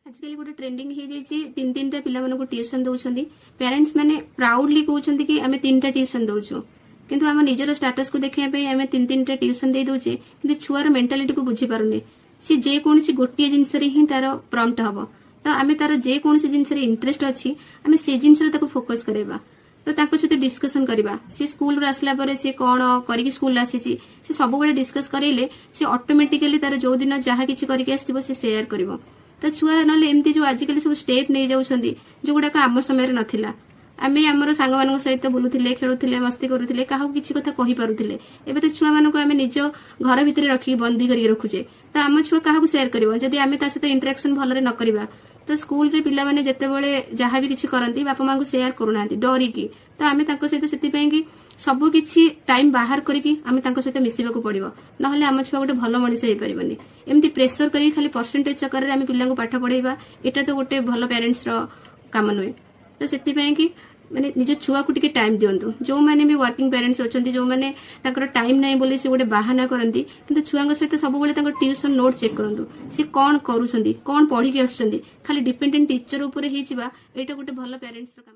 आजकल गोटे ट्रेंडिंग हो जाइए तीन तीन टा पिला ट्यूशन दौरान पेरेंट्स मैंने प्राउडली कहते कि आम तीन टा ट्यूशन दौचु किंतु आम निजर स्टाटस को देखापी आम तीन तीन टा ट्यूशन दे दौचे कि छुआर मेंटालिटी को बुझी पारुनी सी जेकोसी गोटे जिनस ही तार प्रम्प्ट हम तो आम तार जेकोसी जिनस इंटरेस्ट अच्छी आम से जिनस फोकस करवा तो सहित डिस्कसन करवा सी स्कूल आसला सी कौन करके स्कूल आसी सी सब डिस्कस करेले सी ऑटोमेटिकली तार जो दिन जहाँ किसी करके आसो सी शेयर कर तो छुआ ना एमती जो आजिकल सब स्टेप नहीं जाऊँगी जो गुड़ाक आम समय नाला आम आमर सांग मान सहित बुलूले खेलुले मस्ती करूले क्या किसी कथा कही पारुले एवं तो छुआ मानक आम निज घर भितर रखिकी बंदी कर रखुचे तो आम छुआ क्या शेयर कर जदि आम सहित इंटरेक्शन भलरे न करवा तो स्कूल रे पिला माने जेतेबेले जहाँ भी किसी करती बापा माँ को शेयर करूना डरिकी तो आम सहित से सब किसी टाइम बाहर करके आम सहित मिसवाक पड़ो ना आम छुआ गोटे भल मनीष हो पारनि एमती प्रेसर कर खाली परसेंटेज चक्कर में पिला पाठ पढ़ेगा यहाँ तो गोटे भल पेरेन्ट्स काम नुहे तो से माने निज छुआ को टिके टाइम दिंतु जो मैंने भी वर्किंग पेरेंट्स अच्छा जो मैंने टाइम ना बोली से गोटे बाहाना करती कि छुआ सहित सब ट्यूशन नोट चेक करूँ सी कौन करूँ कौन पढ़ी आसुँच खाली डिपेंडेंट टीचर उपर यहाँ गोटे भल पेरेंट्स काम।